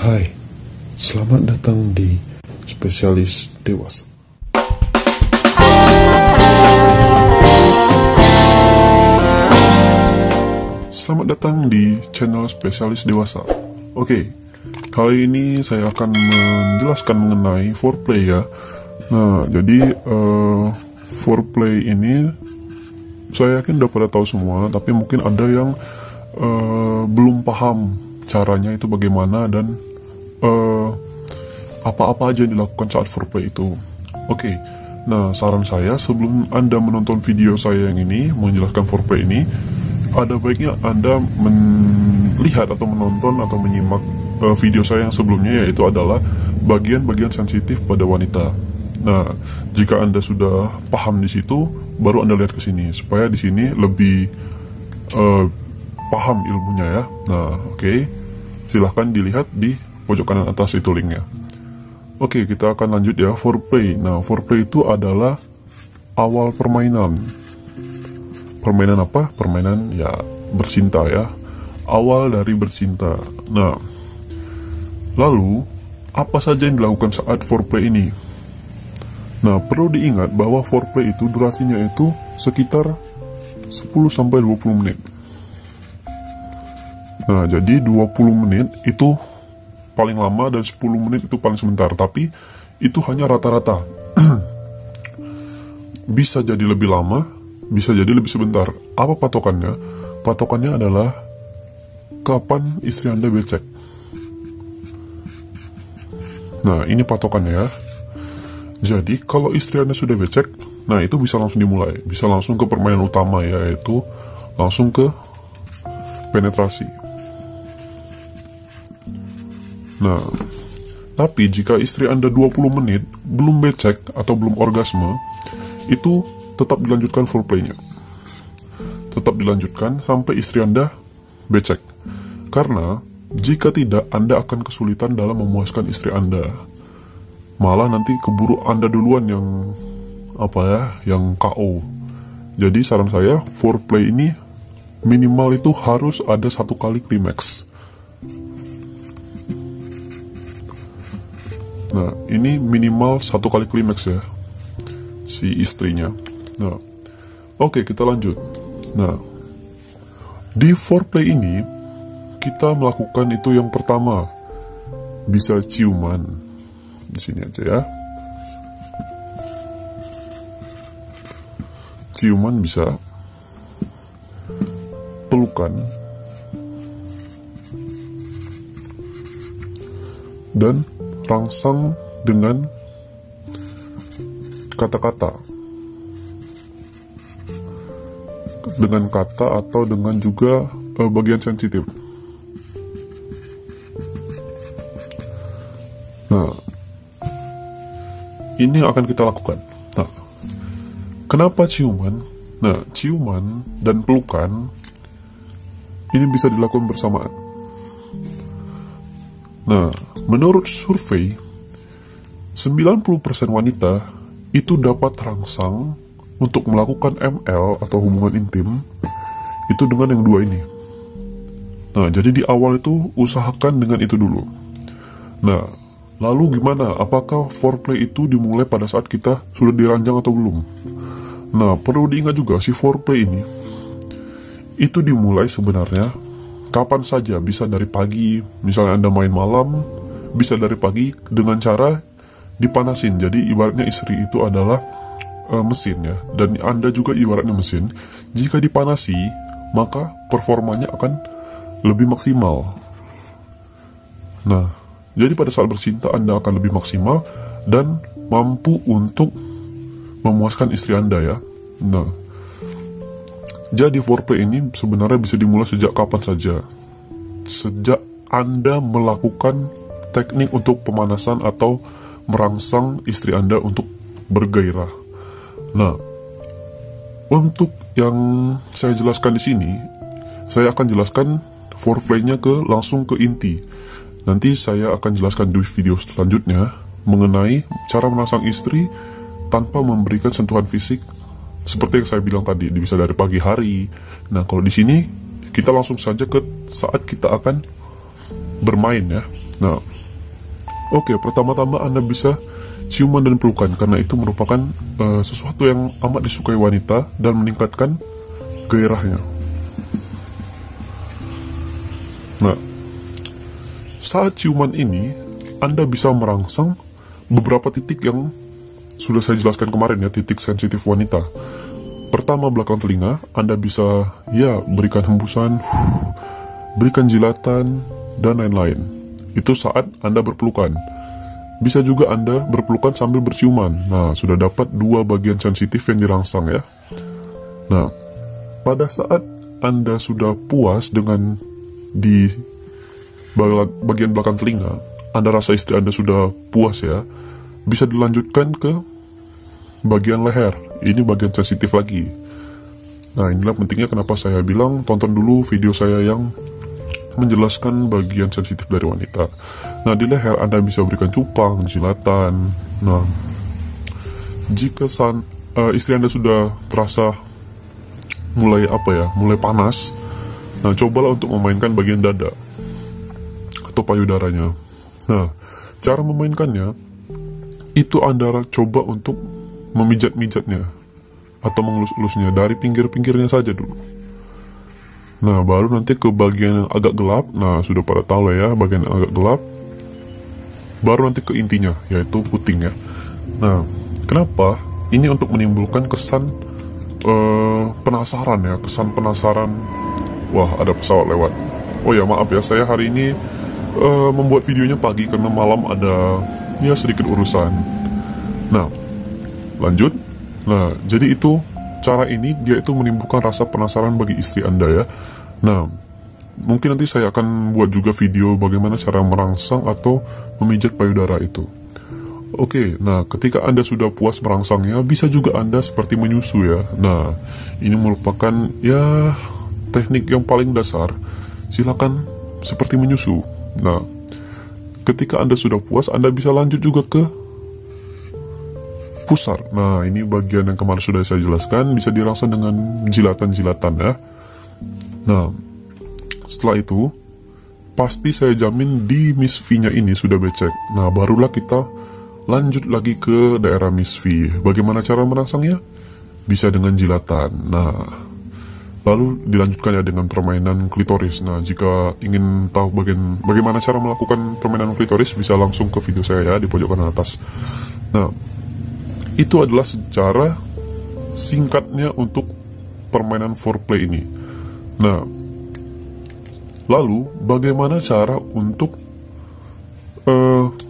Hai, selamat datang di Spesialis Dewasa. Selamat datang di channel Spesialis Dewasa. Oke, kali ini saya akan menjelaskan mengenai foreplay ya. Nah, jadi foreplay ini saya yakin udah pada tahu semua, tapi mungkin ada yang belum paham caranya itu bagaimana dan apa-apa aja yang dilakukan saat foreplay itu. Oke, nah saran saya sebelum Anda menonton video saya yang ini menjelaskan foreplay ini, ada baiknya Anda melihat atau menonton atau menyimak video saya yang sebelumnya, yaitu adalah bagian-bagian sensitif pada wanita. Nah, jika Anda sudah paham di situ, baru Anda lihat ke sini supaya di sini lebih paham ilmunya ya. Nah, oke. Silahkan dilihat di pojok kanan atas itu linknya. Oke, kita akan lanjut ya, foreplay. Nah, foreplay itu adalah awal permainan. Permainan apa? Permainan ya bercinta ya. Awal dari bercinta. Nah, lalu apa saja yang dilakukan saat foreplay ini? Nah, perlu diingat bahwa foreplay itu durasinya itu sekitar 10-20 menit. Nah, jadi 20 menit itu paling lama dan 10 menit itu paling sebentar. Tapi itu hanya rata-rata. Bisa jadi lebih lama, bisa jadi lebih sebentar. Apa patokannya? Patokannya adalah kapan istri Anda becek. Nah, ini patokannya ya. Jadi, kalau istri Anda sudah becek, nah itu bisa langsung dimulai. Bisa langsung ke permainan utama ya, yaitu langsung ke penetrasi. Nah, tapi jika istri Anda 20 menit belum becek atau belum orgasme, itu tetap dilanjutkan foreplay-nya. Tetap dilanjutkan sampai istri Anda becek. Karena jika tidak, Anda akan kesulitan dalam memuaskan istri Anda. Malah nanti keburu Anda duluan yang yang KO. Jadi saran saya, foreplay ini minimal itu harus ada 1 kali klimaks. Nah, ini minimal 1 kali klimaks ya, si istrinya. Nah, oke, kita lanjut. Nah, di foreplay ini kita melakukan itu yang pertama, bisa ciuman. Di sini aja ya. Ciuman bisa, pelukan, dan rangsang dengan kata-kata, dengan kata atau dengan juga bagian sensitif. Nah, ini akan kita lakukan. Nah, kenapa ciuman? Nah, ciuman dan pelukan ini bisa dilakukan bersamaan. Nah, menurut survei, 90% wanita itu dapat rangsang untuk melakukan ML atau hubungan intim itu dengan yang dua ini. Nah, jadi di awal itu usahakan dengan itu dulu. Nah, lalu gimana? Apakah foreplay itu dimulai pada saat kita sudah diranjang atau belum? Nah, perlu diingat juga si foreplay ini itu dimulai sebenarnya kapan saja, bisa dari pagi, misalnya Anda main malam, bisa dari pagi dengan cara dipanasin. Jadi ibaratnya istri itu adalah mesin ya, dan Anda juga ibaratnya mesin. Jika dipanasi, maka performanya akan lebih maksimal. Nah, jadi pada saat bercinta Anda akan lebih maksimal dan mampu untuk memuaskan istri Anda ya. Nah, jadi foreplay ini sebenarnya bisa dimulai sejak kapan saja. Sejak Anda melakukan teknik untuk pemanasan atau merangsang istri Anda untuk bergairah. Nah, untuk yang saya jelaskan di sini, saya akan jelaskan foreplay-nya langsung ke inti. Nanti saya akan jelaskan di video selanjutnya mengenai cara merangsang istri tanpa memberikan sentuhan fisik. Seperti yang saya bilang tadi, bisa dari pagi hari. Nah, kalau di sini kita langsung saja ke saat kita akan bermain ya. Nah, Oke, pertama-tama Anda bisa ciuman dan pelukan, karena itu merupakan sesuatu yang amat disukai wanita dan meningkatkan gairahnya. Nah, saat ciuman ini Anda bisa merangsang beberapa titik yang sudah saya jelaskan kemarin ya, titik sensitif wanita. Pertama, belakang telinga, Anda bisa berikan hembusan, berikan jilatan, dan lain-lain. Itu saat Anda berpelukan. Bisa juga Anda berpelukan sambil berciuman. Nah, sudah dapat dua bagian sensitif yang dirangsang ya. Nah, pada saat Anda sudah puas dengan di bagian belakang telinga, Anda rasa istri Anda sudah puas ya, bisa dilanjutkan ke bagian leher. Ini bagian sensitif lagi. Nah, inilah pentingnya kenapa saya bilang tonton dulu video saya yang menjelaskan bagian sensitif dari wanita. Nah, di leher Anda bisa berikan cupang, jilatan. Nah, jika istri Anda sudah terasa mulai mulai panas, nah cobalah untuk memainkan bagian dada atau payudaranya. Nah, cara memainkannya itu Anda coba untuk memijat-mijatnya atau mengelus-elusnya dari pinggir-pinggirnya saja dulu. Nah, baru nanti ke bagian yang agak gelap. Nah, sudah pada tahu ya, bagian yang agak gelap. Baru nanti ke intinya, yaitu puting ya. Nah, kenapa? Ini untuk menimbulkan kesan penasaran ya, kesan penasaran. Wah, ada pesawat lewat. Oh ya, maaf ya, saya hari ini membuat videonya pagi karena malam ada sedikit urusan. Nah, lanjut. Nah, jadi itu cara ini dia itu menimbulkan rasa penasaran bagi istri Anda ya. Nah, mungkin nanti saya akan buat juga video bagaimana cara merangsang atau memijat payudara itu. Oke, nah ketika Anda sudah puas merangsangnya, bisa juga Anda seperti menyusu ya. Nah, ini merupakan teknik yang paling dasar. Silakan seperti menyusu. Nah, ketika Anda sudah puas, Anda bisa lanjut juga ke pusar. Nah, ini bagian yang kemarin sudah saya jelaskan, bisa dirangsang dengan jilatan-jilatan ya. Nah, setelah itu pasti saya jamin di Miss V-nya ini sudah becek. Nah, barulah kita lanjut lagi ke daerah Miss V. Bagaimana cara merangsangnya? Bisa dengan jilatan. Nah, lalu dilanjutkan ya dengan permainan klitoris. Nah, jika ingin tahu bagaimana cara melakukan permainan klitoris, bisa langsung ke video saya ya di pojok kanan atas. Nah, itu adalah secara singkatnya untuk permainan foreplay ini. Nah, lalu bagaimana cara untuk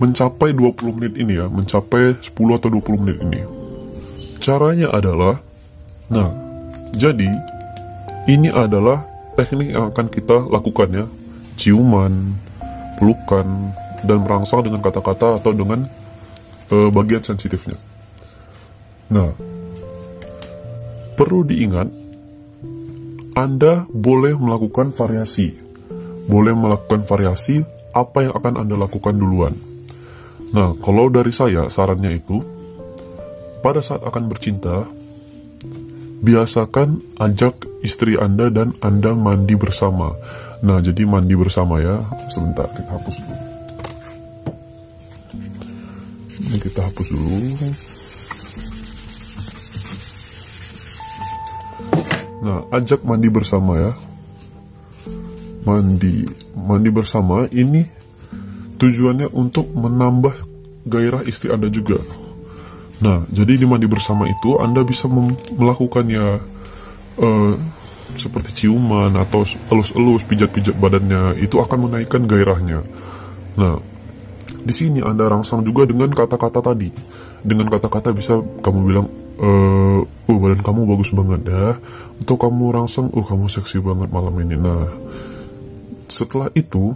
mencapai 20 menit ini ya, mencapai 10 atau 20 menit ini? Caranya adalah, nah, jadi ini adalah teknik yang akan kita lakukan ya, ciuman, pelukan, dan merangsang dengan kata-kata atau dengan bagian sensitifnya. Nah, perlu diingat, Anda boleh melakukan variasi. Boleh melakukan variasi apa yang akan Anda lakukan duluan. Nah, kalau dari saya, sarannya itu, pada saat akan bercinta, biasakan ajak istri Anda dan Anda mandi bersama. Nah, jadi mandi bersama ya. Sebentar, kita hapus dulu. Ini kita hapus dulu. Nah, ajak mandi bersama ya. Mandi bersama ini tujuannya untuk menambah gairah istri Anda juga. Nah, jadi di mandi bersama itu Anda bisa melakukan seperti ciuman atau elus-elus, pijat-pijat badannya. Itu akan menaikkan gairahnya. Nah, di sini Anda rangsang juga dengan kata-kata tadi. Dengan kata-kata bisa kamu bilang, badan kamu bagus banget ya. Atau kamu rangsang, kamu seksi banget malam ini. Nah, setelah itu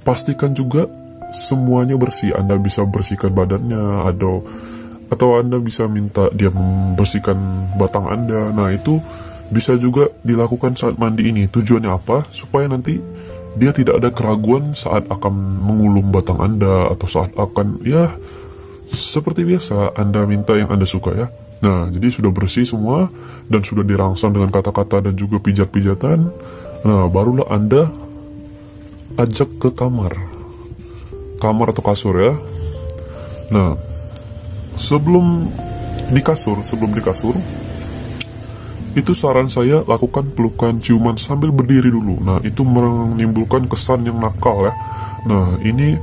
pastikan juga semuanya bersih. Anda bisa bersihkan badannya, atau Anda bisa minta dia membersihkan batang Anda. Nah, itu bisa juga dilakukan saat mandi ini. Tujuannya apa? Supaya nanti dia tidak ada keraguan saat akan mengulum batang Anda, atau saat akan seperti biasa Anda minta yang Anda suka ya. Nah, jadi sudah bersih semua dan sudah dirangsang dengan kata-kata dan juga pijat-pijatan. Nah, barulah Anda ajak ke kamar atau kasur ya. Nah, sebelum di kasur, itu saran saya lakukan pelukan ciuman sambil berdiri dulu. Nah, itu menimbulkan kesan yang nakal ya. Nah, ini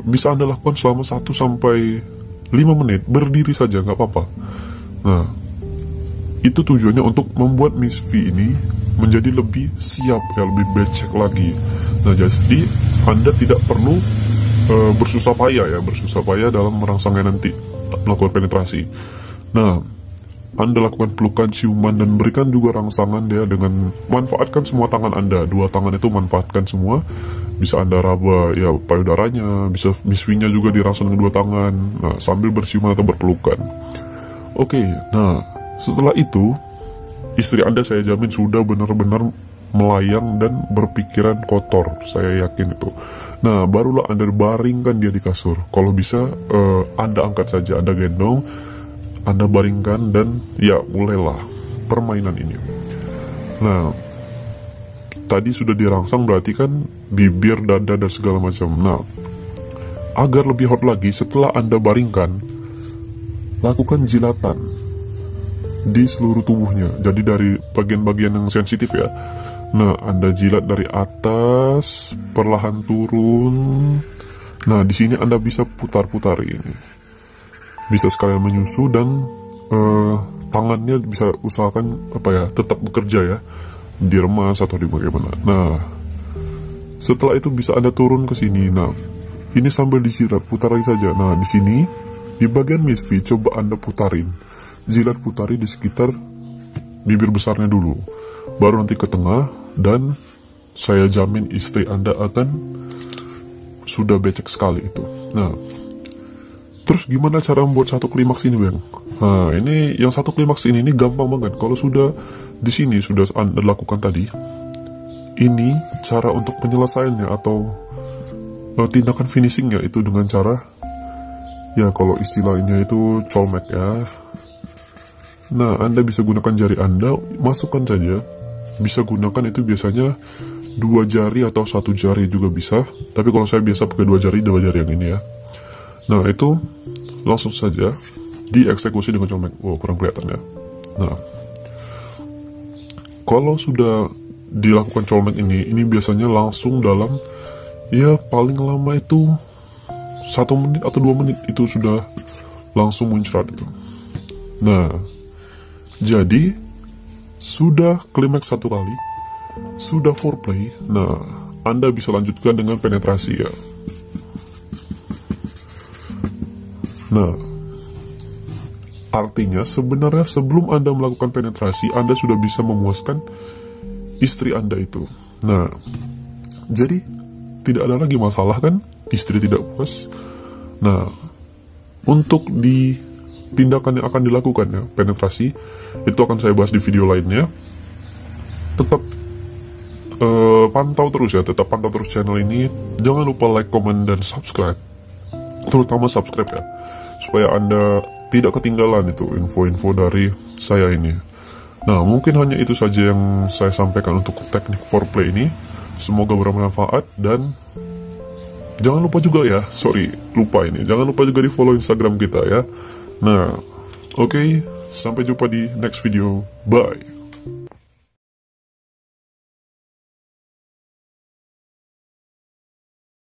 bisa Anda lakukan selama 1 sampai 5 menit, berdiri saja, nggak apa-apa. Nah, itu tujuannya untuk membuat Miss V ini menjadi lebih siap ya, lebih becek lagi. Nah, jadi Anda tidak perlu bersusah payah dalam merangsangnya nanti melakukan penetrasi. Nah, Anda lakukan pelukan, ciuman, dan berikan juga rangsangan dia dengan manfaatkan semua tangan Anda. 2 tangan itu manfaatkan semua. Bisa Anda raba ya payudaranya, bisa Miss V-nya juga dirangsang dengan 2 tangan. Nah, sambil berciuman atau berpelukan. Oke, nah setelah itu istri Anda saya jamin sudah benar-benar melayang dan berpikiran kotor, saya yakin itu. Nah, barulah Anda baringkan dia di kasur. Kalau bisa Anda angkat saja, Anda gendong, Anda baringkan, dan ya mulailah permainan ini. Nah, tadi sudah dirangsang berarti kan bibir, dada, dan segala macam. Nah, agar lebih hot lagi, setelah Anda baringkan, lakukan jilatan di seluruh tubuhnya. Jadi dari bagian-bagian yang sensitif ya. Nah, Anda jilat dari atas, perlahan turun. Nah, di sini Anda bisa putar-putar ini. Bisa sekalian menyusu, dan tangannya bisa usahakan tetap bekerja ya, diremas atau di bagaimana. Nah, setelah itu bisa Anda turun ke sini. Nah, ini sambil disilat, putar lagi saja. Nah, di sini di bagian Miss V coba Anda putarin, putari di sekitar bibir besarnya dulu, baru nanti ke tengah, dan saya jamin istri Anda akan sudah becek sekali itu. Nah, terus gimana cara membuat satu klimaks ini, Bang? Nah, ini yang satu klimaks ini gampang banget. Kalau sudah di sini sudah Anda lakukan tadi, ini cara untuk penyelesaiannya atau tindakan finishingnya itu dengan cara ya, kalau istilahnya itu colmek ya. Nah, Anda bisa gunakan jari Anda, masukkan saja. Bisa gunakan itu biasanya 2 jari atau 1 jari juga bisa. Tapi kalau saya biasa pakai 2 jari yang ini ya. Nah, itu langsung saja dieksekusi dengan colmek. Wow, kurang kelihatan ya. Nah, kalau sudah dilakukan colmek ini biasanya langsung dalam ya paling lama itu 1 menit atau 2 menit itu sudah langsung muncrat itu. Nah, jadi sudah klimaks 1 kali, sudah foreplay. Nah, Anda bisa lanjutkan dengan penetrasi ya. Nah, artinya sebenarnya sebelum Anda melakukan penetrasi, Anda sudah bisa memuaskan istri Anda itu. Nah, jadi tidak ada lagi masalah kan, istri tidak puas. Nah, untuk di tindakan yang akan dilakukan ya, penetrasi, itu akan saya bahas di video lainnya. Tetap pantau terus channel ini. Jangan lupa like, comment, dan subscribe. Terutama subscribe ya, supaya Anda tidak ketinggalan itu info-info dari saya ini. Nah, mungkin hanya itu saja yang saya sampaikan untuk teknik foreplay ini. Semoga bermanfaat, dan jangan lupa juga ya, jangan lupa juga di follow Instagram kita ya. Nah, oke, sampai jumpa di next video. Bye.